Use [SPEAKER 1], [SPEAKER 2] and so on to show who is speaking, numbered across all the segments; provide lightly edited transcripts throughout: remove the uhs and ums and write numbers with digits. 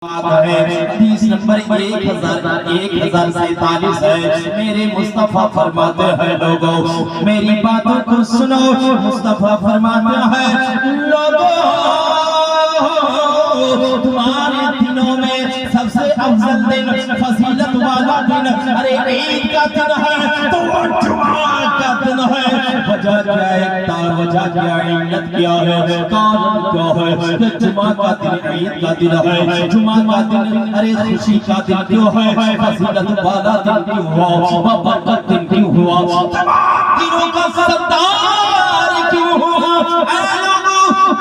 [SPEAKER 1] हदीस नंबर 1047 है। मेरे मुस्तफा फरमाते हैं लोगों मेरी बातों को सुनो। मुस्तफा फरमाते हैं लोगों तुम्हारे दिनों में सबसे अफजल दिन फजीलत वाला दिन अरे ईद का दिन है तो वो जुमा का दिन है। वजह क्या है? वजह क्या है? इल्लत क्या है? कारण क्या है कि जुमा का दिन ईद का दिन है? जुमा का दिन अरे खुशी का दिन क्यों है? फजीलत वाला दिन क्यों हुआ? बरकत दिन क्यों हुआ? तमाम दिनों का सरदार क्यों हुआ?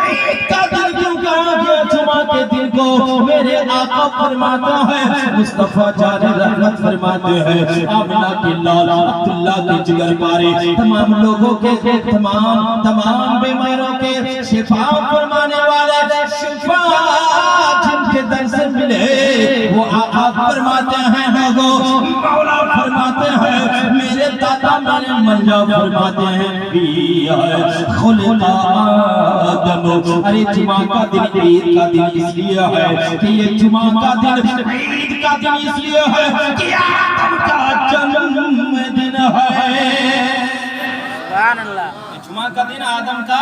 [SPEAKER 1] ईद का दिन क्यों कहा गया? जुमा के दिन को मेरे आका फरमाता है मुस्तफा जान रहमत फरमाते हैं आमिना के लाल अब्दुल्ला के जिगर पारे तमाम लोगों के तमाम बीमारों के शिफा फरमाने वाले शिफा जिनके दर से मिले वो आका फरमाते हैं लोगों मौला फरमाते हैं मेरे दादा मेरे मंजा फरमाते हैं खुलका आदम। अरे जुमा का दिन ईद का दिन इसलिए है कि ये जुमा का दिन ईद का दिन इसलिए है कि आदम का जन्मदिन है। जुमा का दिन आदम का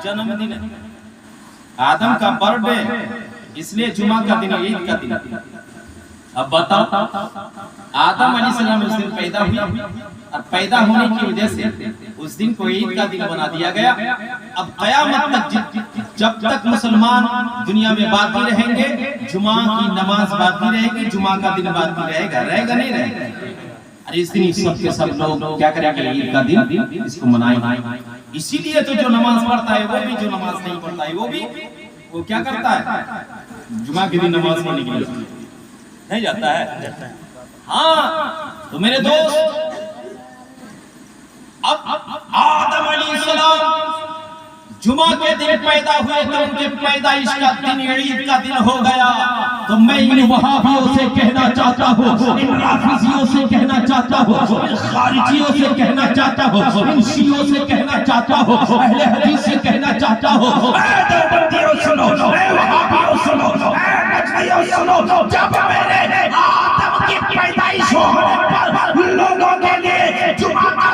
[SPEAKER 1] जन्मदिन है, आदम का बर्थडे, इसलिए जुमा का दिन ईद का दिन। अब बताओ आदम अलैहिस्सलाम उस दिन पैदा हुए और पैदा होने की वजह से उस दिन को ईद का दिन बना दिया गया। अब कयामत तक जब तक मुसलमान दुनिया में बाकी रहेंगे जुमा की नमाज बाकी रहेगी, जुमा का दिन बाकी रहेगा नहीं रहेगा। अरे इस दिन सब के सब लोग क्या करेंगे? ईद का दिन इसको मनाएंगे। इसीलिए तो जो नमाज पढ़ता है वो भी, जो नमाज नहीं पढ़ता है वो भी, वो क्या करता है? जुमा के दिन नमाज पढ़ने के लिए नहीं जाता है। हाँ तो मेरे दोस्त अब आदम अलैहिस्सलाम जुमा के दिन पैदा हुए तो उनके पैदाइश का दिन ईद का दिन हो गया। तो मैं इन वहाबियों से कहना चाहता हूँ, इन राफिजियों से कहना चाहता हूँ, इन खारिजियों से कहना चाहता हूँ, इन शियों से कहना चाहता हूँ, अहले हदीस से कहना चाहता हूँ, देवबंदियों सुनो, वहाबियों सुनो, नजरियों सुनो। जब मेरे आदम की पैदाइश होने पर लोगों के लिए जुमा का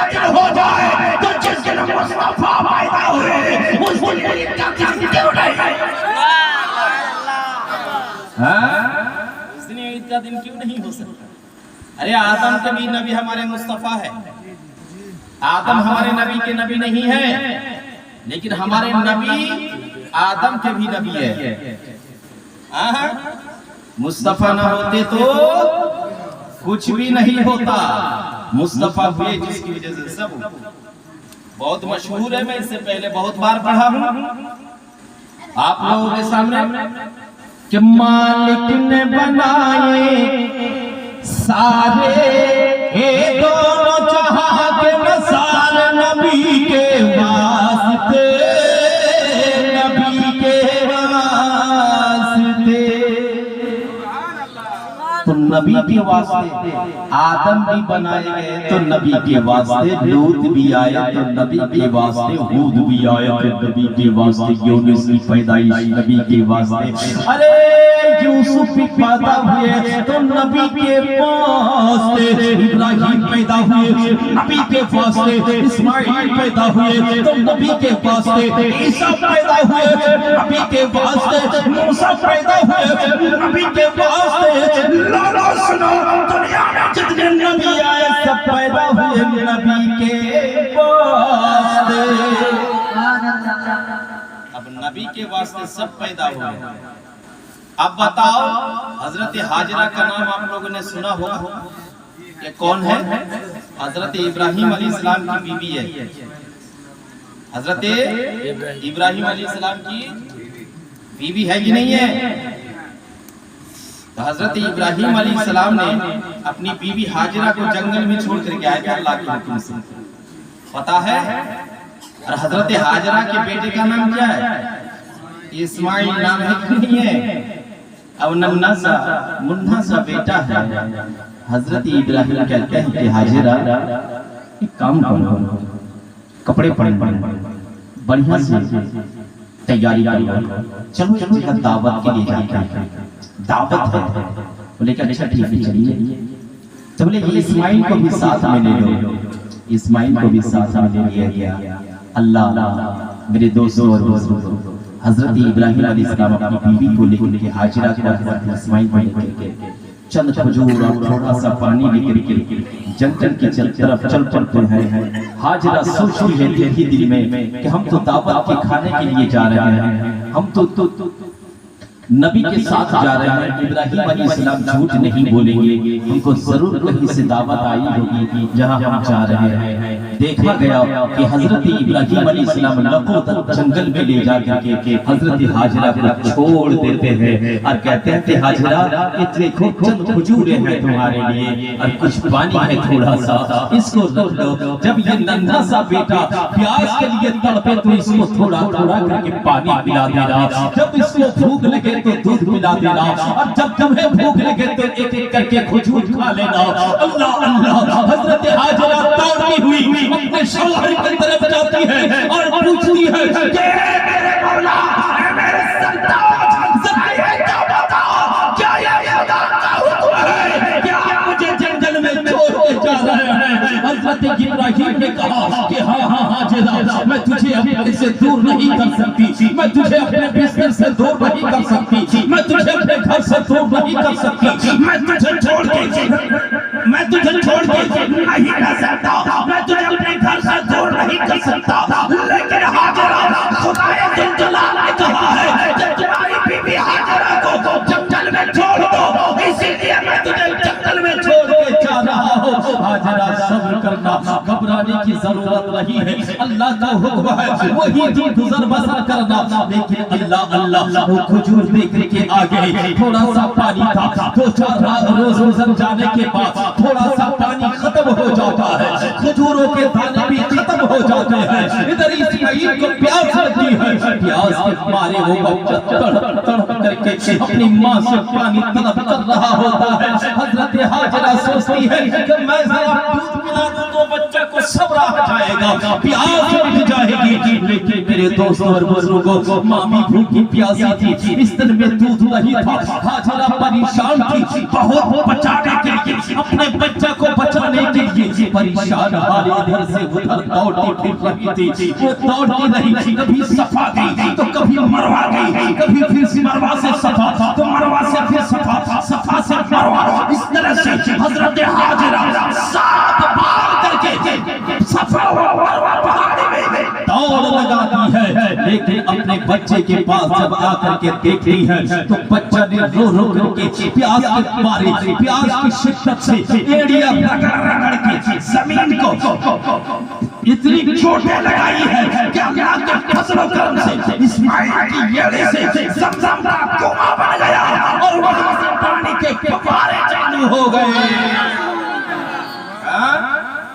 [SPEAKER 1] दिन हो जाए तो जिस दिन मुस्तफा पैदा हुए उस दिन ईद का दिन क्यों नहीं? उस दिन ईद का दिन क्यों नहीं हो सकता? अरे आदम के भी नबी हमारे मुस्तफा है। आदम हमारे नबी के नबी नहीं है, लेकिन हमारे नबी आदम के भी नबी है। मुस्तफा ना होते तो कुछ भी नहीं होता। मुस्तफा हुए जिसकी वजह से सब बहुत मशहूर है। मैं इससे पहले बहुत बार पढ़ा हूं आप लोगों के सामने कि मालिक ने बनाए सारे ये दोनों जहां के नसार नबी के वास्ते, नबी के वास्ते। तो नबी के वास्ते आदम भी बनाए गए तो नबी के वास्ते लूत भी आए तो नबी के वास्ते हूद भी आए तो नबी के वास्ते यूनुस की पैदाइश नबी के वास्ते। अरे यूसुफ भी पैदा हुए तो नबी के वास्ते, इब्राहिम पैदा हुए नबी के वास्ते, इस्माइल पैदा हुए तो नबी के वास्ते, ईसा पैदा हुए नबी के वास्ते, मूसा पैदा हुए नबी के वास्ते। सुनो दुनिया में जितने नबी आए सब पैदा हुए नबी के वास्ते। अब नबी के वास्ते सब पैदा हुए। अब बताओ हजरत हाजरा का नाम आप लोगों ने सुना होगा। ये कौन है? हजरत इब्राहिम अलैहिस्सलाम की बीवी है। हजरत इब्राहिम अलैहिस्सलाम की बीवी है कि नहीं है? तो हजरत इब्राहिम अलैहिस्सलाम ने अपनी बीवी हाजिरा को जंगल में छोड़ करके आए थे अल्लाह के हुक्म से, पता है? और हजरत हाजिरा के बेटे का नाम क्या है? इस्माइल नाम है कि नहीं है? अब नन्हा सा मुन्ना सा बेटा है। हजरत इब्राहिम कहते हैं कि हाजिरा एक काम करो, कपड़े पहन बढ़िया से तैयारी करो, चलो दावत के लिए जाते हैं। दावत है। बोले कि अच्छा ठीक है चलिए। तो बोले ये इस्माइल को भी साथ में ले लो। इस्माइल को भी साथ में ले लिया गया। अल्लाह मेरे दोस्तों और बुजुर्गों, हजरत इब्राहिम अलैहिस्सलाम अपनी बीवी को लेकर के हाजिरा को हजरत इस्माइल को लेकर के चंद खजूर और थोड़ा सा पानी लेकर के जंगल की तरफ चल पड़ते हैं। हाजिरा सोचती है दिल ही दिल में कि हम तो दावत के खाने के लिए जा रहे हैं, हम तो नबी के साथ जा रहे हैं। इब्राहिम अलैहिस्सलाम झूठ नहीं बोलेंगे, हमको जरूर कहीं से दावत आई होगी जहां हम जा रहे हैं। देखा गया कि हजरत इब्राहिम अलैहिस्सलाम लकोद जंगल में ले जा करके हजरत हाजिरा को छोड़ देते हैं और कहते हैं हाजिरा ये देखो चंद खजूरें हैं तुम्हारे लिए और कुछ पानी है थोड़ा सा, इसको रख लो। जब ये नन्हा सा बेटा प्यास के लिए तड़पे तो इसको थोड़ा थोड़ा करके पानी पिला देना, जब इसको भूख लगे तो दूध पिला देना, और जब तुम्हें भूख लगे तो एक एक करके खजूर खा लेना। अल्लाह अल्लाह। हजरत हाजिरा दौड़ती हुई अपने शौहर की तरफ जाती है और पूछती है कि मेरे मौला, मेरे सरताज, जरा ये तो बताओ क्या ये खुदा का हुक्म है, क्या मुझे जंगल में छोड़ के जा रहे हैं? हजरत इब्राहिम ने कहा कि हाँ हाँ हाजिरा, मैं तुझे अपने से दूर नहीं कर सकती, मैं तुझे अपने बिस्तर से दूर नहीं कर सकती, मैं तुझे अपने घर से दूर नहीं कर सकती, मैं तुझे छोड़ के नहीं कर सकता, मैं तुझे अपने घर से दूर नहीं कर सकता। लेकिन हाजिरा, खुदाए जुल जलाल ने कहा है कि तुम्हारी बीवी हाजिरा को जंगल में छोड़ दो, इसीलिए मैं तुझे जंगल में छोड़ के जा रहा हूँ। हाजिरा सब्र करना, घबराने की जरूरत नहीं है, अल्लाह का हुक्म है, वही दिन गुजर बसर करना। लेकिन अल्लाह अल्लाह वो खजूर देख के आ गए, थोड़ा सा पानी था, 2-4 रोज गुजर जाने के बाद थोड़ा सा पानी खत्म हो जाता है, खजूरों के दाने भी खत्म हो जाते हैं। इधर इस्माइल को प्यास लगती है, प्यास के मारे वो बच्चा तड़प तड़प करके अपनी माँ से पानी तलब कर रहा होता है। हजरत हाजिरा सोचती है कि मैं जरा दूध पिला दूं तो बच्चे को सब्र आ जाएगा, प्यास मिट जाएगी। लेकिन मेरे दोस्तों और बुजुर्गों, माँ भी भूखी प्यासी थी, इस दिन में दूध नहीं था। हाजिरा परेशान थी, बहुत बचाने के लिए, अपने बच्चे को बचाने के लिए परेशान हाल इधर से उधर दौड़ती फिर रही थी। वो दौड़ती रही थी, कभी सफा गई तो कभी मरवा गई, कभी फिर से मरवा से सफा तो मरवा से फिर सफा, सफा से मरवा, इस तरह से हजरत हाजिरा 7 बार करके सफा और मरवा पहाड़ी में दौड़ लगाती है। लेकिन अपने बच्चे के पास जब आकर के देखती है तो बच्चा ने रो रो करके प्यास के मारे, प्यास की शिद्दत से एड़ियां रगड़ के जमीन को इतनी चोटें लगाई है कि अल्लाह के फजल और करम से इस्माइल की एड़ी से ज़मज़म का कुआं बन गया और वहां से पानी के फव्वारे चालू हो गए।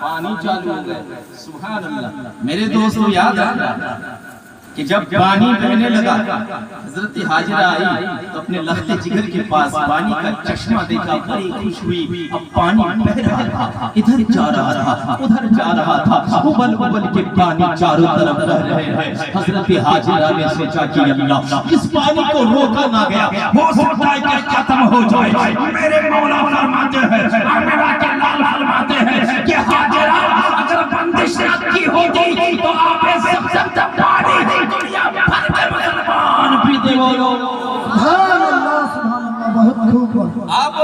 [SPEAKER 1] पानी चालू हो गए, सुभान अल्लाह। मेरे दोस्तों याद है कि जब पानी बहने लगा, हजरत हाजिरा आई तो अपने लखते जिगर के पास पानी का चश्मा देखा, बड़ी खुश हुई। अब पानी बह रहा था, इधर जा रहा था, उधर जा रहा था, उबल उबल के पानी चारों तरफ बह रहे हैं। हजरत हाजिरा ने सोचा कि अल्लाह, इस पानी को रोका ना गया, हो सकता है कि खत्म हो जाए। मेरे मौला फरमाते हैं, अल्लाह के लाल फरमाते हैं कि हाजिरा, अगर बंदिश की होती तो आप ज़मज़म पानी दुनिया भर के मुसलमान पीते। बोलो
[SPEAKER 2] सुभान अल्लाह, सुभान अल्लाह, बहुत खूब।
[SPEAKER 1] अब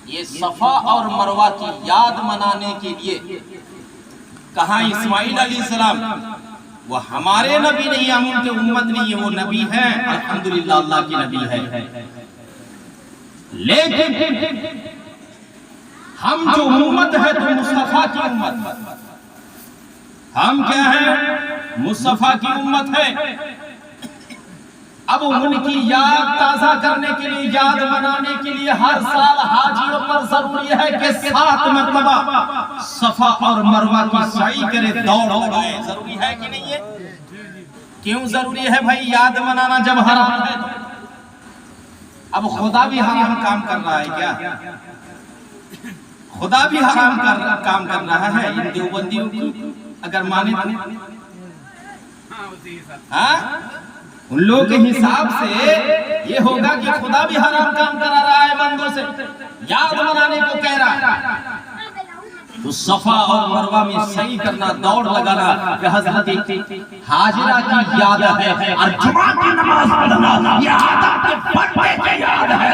[SPEAKER 1] ये सफा और मरवा की याद मनाने के लिए कहा इस्माइल अलैहिस्सलाम, वो हमारे नबी नहीं है, हम उनके उम्मत नहीं है, वो नबी है, अल्हम्दुलिल्लाह अल्लाह की नबी है। लेकिन हम जो उम्मत है तो मुस्तफा की उम्मत, हम क्या है? मुस्तफा की उम्मत है। अब उनकी याद ताजा करने के लिए, याद मनाने के लिए हर साल हाजियों पर जरूरी है कि 7 मरतबा सफा और मरवा की सई करे, दौड़ लगाए। जरूरी है कि नहीं है? क्यों जरूरी है भाई याद मनाना जब हराम है? अब खुदा भी हराम काम कर रहा है क्या? खुदा भी हराम काम कर रहा है इन देवबंदियों की, अगर माने तो। हाँ, उन लोगों के हिसाब से ये होगा कि खुदा भी हराम काम करा रहा है बंदों से, याद मनाने को कह रहा है। तो सफा और मरवा में सही करना, दौड़ लगाना कि हजरत हाजिरा की याद है और जुमा की नमाज पढ़ना ये आदम के बर्थडे की याद है।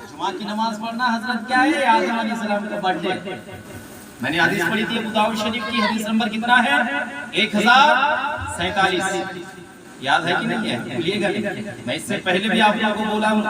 [SPEAKER 1] जुमा की नमाज पढ़ना हजरत क्या है? आदम अलैहिस्सलाम का बर्थडे। मैंने हदीस पढ़ी थी अबू दाऊद शरीफ की, हदीस नंबर कितना है? 1047। याद है कि नहीं है? भूलिएगा नहीं। मैं इससे पहले भी आप लोगों को बोला हूं